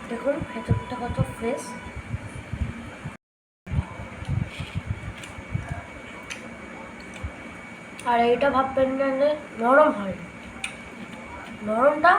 দেখুন ভেতরটা কত ফ্রেশ। আর এইটা ভাববেন না যে নরম হয়, নরমটা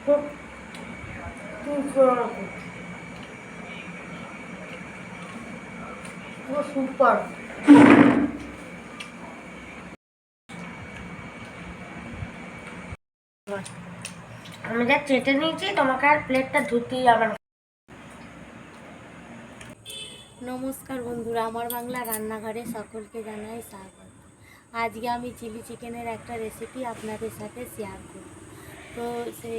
খুব সুপার। আমি যা চেটে নিয়েছি, তোমাকে আর প্লেটটা ধুতেই যাবে না। নমস্কার বন্ধুরা, আমার বাংলা রান্নাঘরে সকলকে জানাই স্বাগত। আজকে আমি চিলি চিকেনের একটা রেসিপি আপনাদের সাথে শেয়ার করব। তো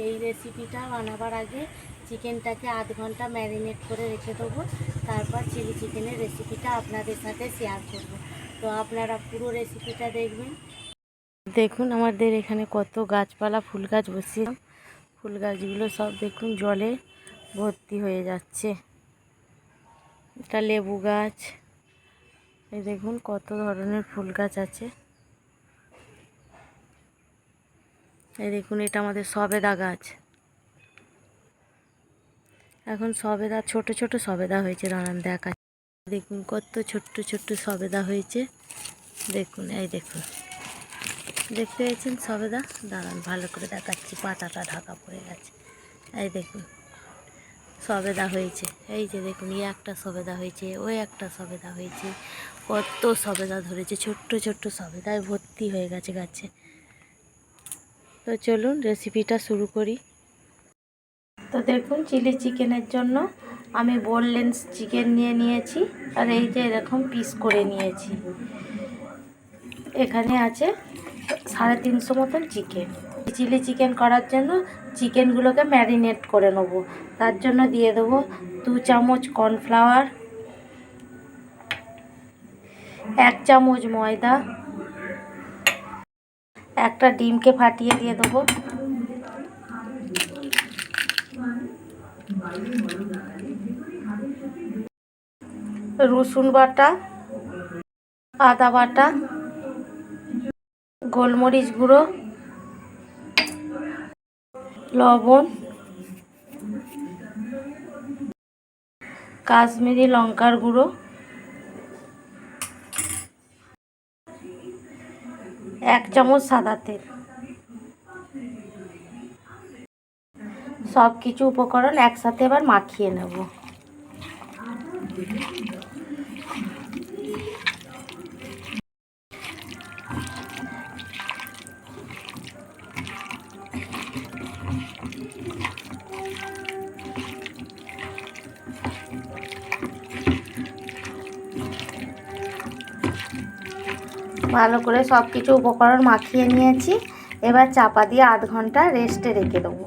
এই রেসিপিটা বানাবার আগে চিকেনটাকে আধ ঘন্টা ম্যারিনেট করে রেখে দেবো, তারপর চিলি চিকেনের রেসিপিটা আপনাদের সাথে শেয়ার করব। তো আপনারা পুরো রেসিপিটা দেখবেন। দেখুন আমাদের এখানে কত গাছপালা, ফুল গাছ বসিয়ে, ফুল গাছগুলো সব দেখুন জলে ভর্তি হয়ে যাচ্ছে। এটা লেবু গাছ, এই দেখুন কত ধরনের ফুল গাছ আছে। এই দেখুন এটা আমাদের সবেদা গাছ। এখন সবেদা ছোট ছোট সবেদা হয়েছে, দাঁড়ান দেখা। দেখুন কত ছোট্ট ছোট্ট সবেদা হয়েছে। দেখুন এই দেখুন, দেখতে পেয়েছেন সবেদা? দাঁড়ান ভালো করে দেখাচ্ছি, পাতাটা ঢাকা পড়ে গেছে। এই দেখুন সবেদা হয়েছে, এই যে দেখুন একটা সবেদা হয়েছে, ওই একটা সবেদা হয়েছে, কত সবেদা ধরেছে, ছোট্ট ছোট্ট সবেদায় ভর্তি হয়ে গেছে গাছে। তো চলুন রেসিপিটা শুরু করি। তো দেখুন চিলি চিকেনের জন্য আমি বোনলেস চিকেন নিয়েছি, আর এই যে এরকম পিস করে নিয়েছি। এখানে আছে 350 মতন চিকেন। চিলি চিকেন করার জন্য চিকেনগুলোকে ম্যারিনেট করে নেব। তার জন্য দিয়ে দেবো 2 চামচ কর্নফ্লাওয়ার, 1 চামচ ময়দা, একটা ডিমকে ফাটিয়ে দিয়ে দেবো, রসুন বাটা, আদা বাটা, গোলমরিচ গুঁড়ো, লবণ, কাশ্মীরি লঙ্কার গুঁড়ো, 1 চামচ সাদা তেল। সব কিছু উপকরণ একসাথে এবার মাখিয়ে নেব। ভালো করে সব কিছু উপকরণ মাখিয়ে নিয়েছি। এবার চাপা দিয়ে আধ ঘন্টা রেস্টে রেখে দেবো।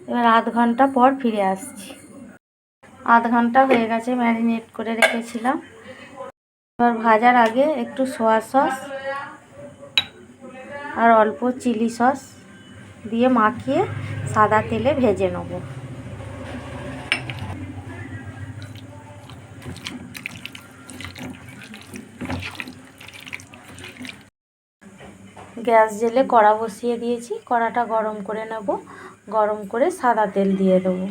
এবার আধ ঘন্টা পর ফিরে আসছি। আধ ঘন্টা হয়ে গেছে, ম্যারিনেট করে রেখেছিলাম। এবার ভাজার আগে একটু সোয়া সস আর অল্প চিলি সস দিয়ে মাখিয়ে সাদা তেলে ভেজে নেব। গ্যাস জেলে কড়া বসিয়ে দিয়েছি, কড়াটা গরম করে নেব। গরম করে সাদা তেল দিয়ে দেবো।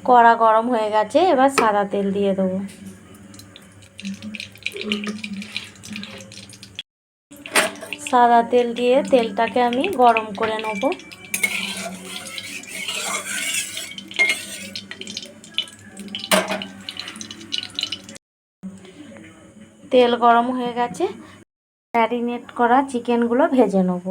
কড়া গরম হয়ে গেছে, এবার সাদা তেল দিয়ে দেবো। সাদা তেল দিয়ে তেলটাকে আমি গরম করে নেব। তেল গরম হয়ে গেছে, ম্যারিনেট করা চিকেনগুলো ভেজে নেব।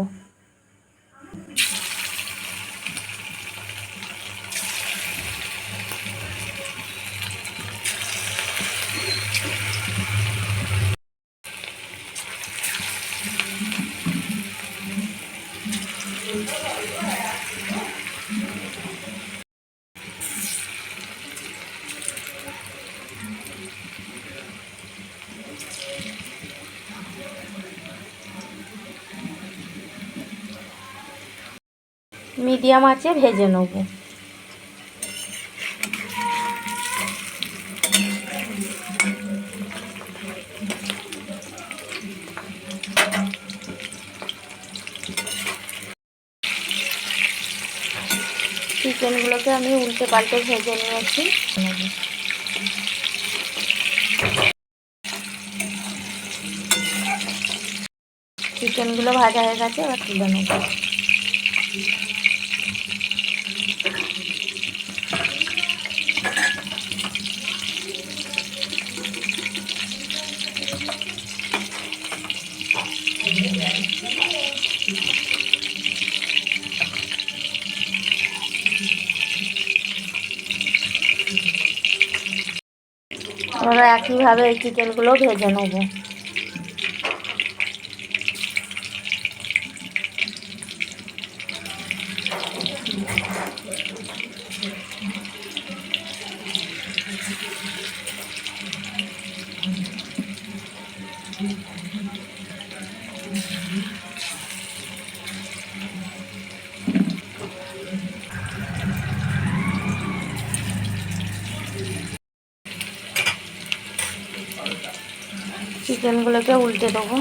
মিডিয়াম আঁচে ভেজে নেব। চিকেনগুলোকে আমি উল্টে পাল্টে ভেজে নিয়েছি। চিকেনগুলো ভাজা হয়ে গেছে, এবার তুলে নেব। আমরা একইভাবে এই চিকেনগুলো ভেজে নেব। চিকেনগুলোকে উল্টে দেবো।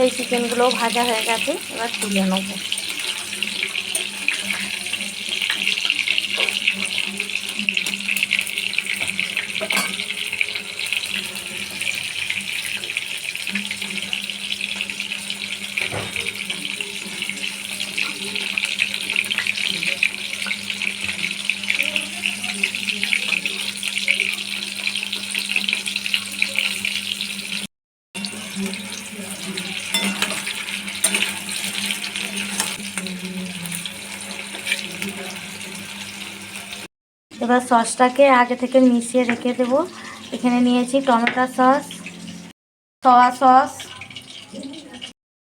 এই চিকেনগুলো ভাজা হয়ে গেছে, এবার তুলে নেব। এবার সসটাকে আগে থেকে মিশিয়ে রেখে দেবো। এখানে নিয়েছি tomato sauce, soya sauce,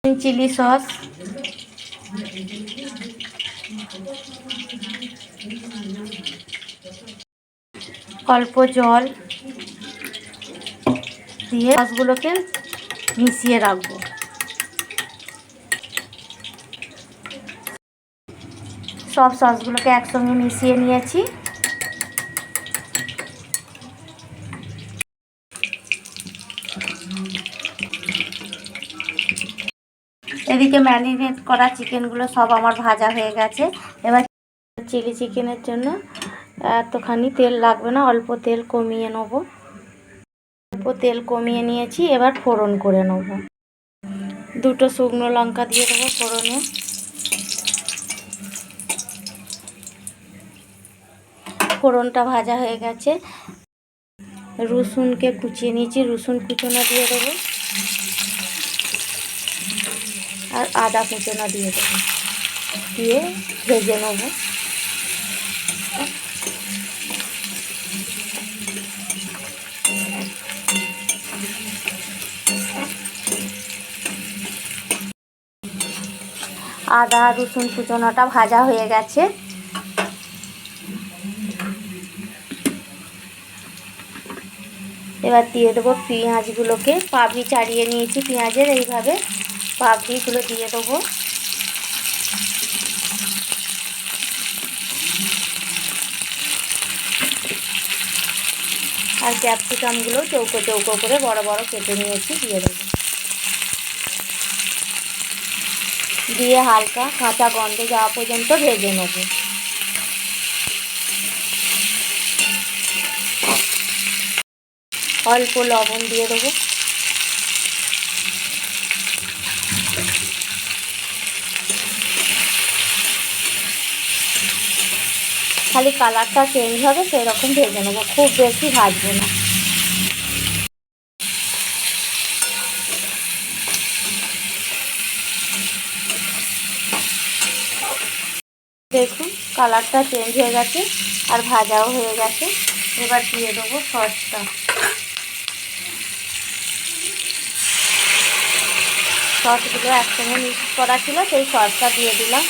chilli sauce, অল্প জল দিয়ে সসগুলোকে মিশিয়ে রাখবো। সব সসগুলোকে একসঙ্গে মিশিয়ে নিয়েছি। এদিকে ম্যারিনেট করা চিকেনগুলো সব আমার ভাজা হয়ে গেছে। এবার চিলি চিকেনের জন্য এতখানি তেল লাগবে না, অল্প তেল কমিয়ে নেব। অল্প তেল কমিয়ে নিয়েছি, এবার ফোড়ন করে নেব। দুটো শুকনো লঙ্কা দিয়ে দেবো ফোড়নে। ফোড়নটা ভাজা হয়ে গেছে, রসুনকে কুচিয়ে নিয়েছি, রসুন কুচোনা দিয়ে দেবো আর আদা কুচোনা দিয়ে দেবো, দিয়ে ভেজে নেব। আদা রসুন কুচোনাটা ভাজা হয়ে গেছে, এবার দিয়ে দেবো পেঁয়াজগুলোকে। পাপড়ি ছাড়িয়ে নিয়েছি পেঁয়াজের, এইভাবে পাপড়িগুলো দিয়ে দেবো। আর ক্যাপসিকামগুলো চৌকো চৌকো করে বড় বড় কেটে নিয়েছি, দিয়ে দেবো। দিয়ে হালকা কাঁচা গন্ধ যাওয়া পর্যন্ত ভেজে নেব। অল্প লবণ দিয়ে দেবো। খালি কালারটা চেঞ্জ হবে সেরকম ভেজে নেবো, খুব বেশি ভাজবো না। দেখুন কালারটা চেঞ্জ হয়ে গেছে আর ভাজাও হয়ে গেছে। এবার দিয়ে দেবো সসটা। সসগুলো একসঙ্গে মিক্স করা ছিল, সেই সসটা দিয়ে দিলাম।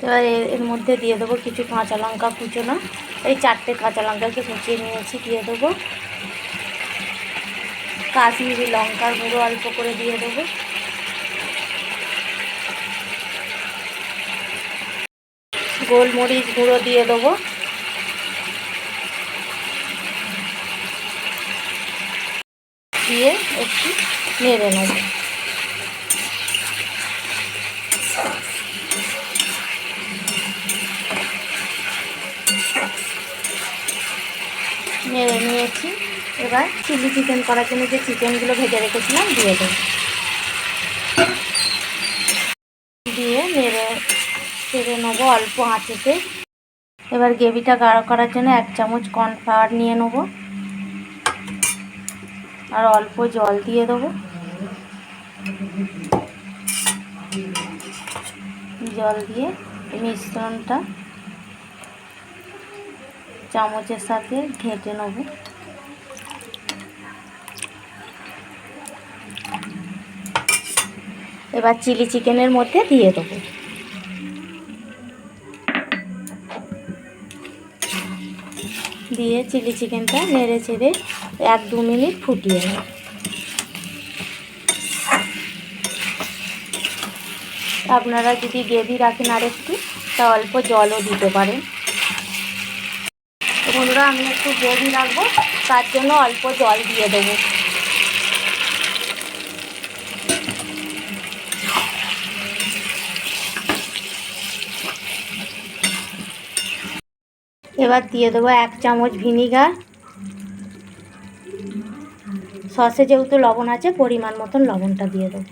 এবার এর মধ্যে দিয়ে দেবো কিছু কাঁচা লঙ্কা কুচোনো, এই 4টে কাঁচা লঙ্কাকে কুচিয়ে নিয়েছি, দিয়ে দেবো কাশ্মীরি লঙ্কার গুঁড়ো অল্প করে দিয়ে দেবো, গোলমরিচ গুঁড়ো দিয়ে দেবো, দিয়ে একটু নেড়ে নেব। নেড়ে নিয়েছি। এবার চিলি চিকেন করার জন্য যে চিকেনগুলো ভেজে রেখেছিলাম দিয়ে দেবো, দিয়ে নেড়ে নেবো অল্প আঁচেতে। এবার গ্রেভিটা গাঢ় করার জন্য 1 চামচ কর্নফ্লাওয়ার নিয়ে নেব আর অল্প জল দিয়ে দেবো। জল দিয়ে মিশ্রণটা চামচের সাথে ঘেঁটে নেব। এবার চিলি চিকেনের মধ্যে দিয়ে দেবো, দিয়ে চিলি চিকেনটা নেড়ে চেড়ে 1-2 মিনিট ফুটিয়ে নেব। আপনারা যদি গ্রেভি রাখেন আর একটু, তা অল্প জলও দিতে পারেন। বন্ধুরা আমি একটু গ্রেভি রাখবো, তার জন্য অল্প জল দিয়ে দেবো। এবার দিয়ে দেবো 1 চামচ ভিনিগার। সসে যেহেতু লবণ আছে, পরিমাণ মতন লবণটা দিয়ে দেবো।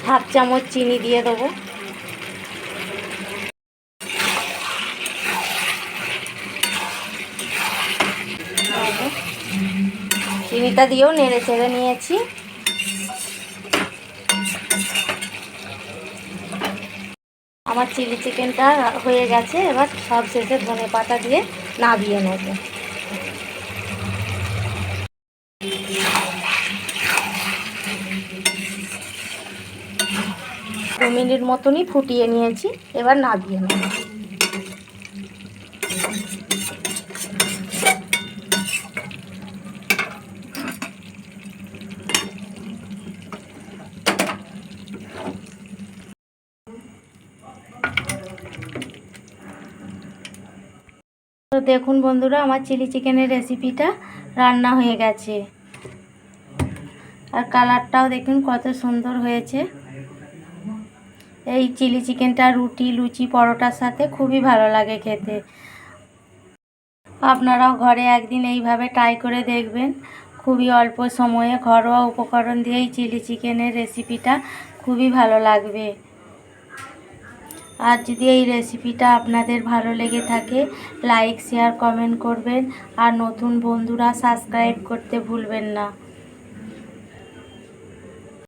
হাফ চামচ চিনি দিয়ে দেবো। চিনিটা দিয়েও নেড়ে চেড়ে নিয়েছি। আমার চিলি চিকেনটা হয়ে গেছে। এবার সব শেষে ধনেপাতা দিয়ে নামিয়ে নেব। 2 মিনিট মতনই ফুটিয়ে নিয়েছি, এবার নামিয়ে নেব। তো দেখুন বন্ধুরা, আমার চিলি চিকেনের রেসিপিটা রান্না হয়ে গেছে। আর কালারটাও দেখুন কত সুন্দর হয়েছে। এই চিলি চিকেনটা রুটি, লুচি, পরোটার সাথে খুবই ভালো লাগে খেতে। আপনারাও ঘরে একদিন এইভাবে ট্রাই করে দেখবেন। খুবই অল্প সময়ে ঘরোয়া উপকরণ দিয়ে এই চিলি চিকেনের রেসিপিটা খুবই ভালো লাগবে। আর যদি এই রেসিপিটা আপনাদের ভালো লেগে থাকে, লাইক, শেয়ার, কমেন্ট করবেন। আর নতুন বন্ধুরা সাবস্ক্রাইব করতে ভুলবেন না।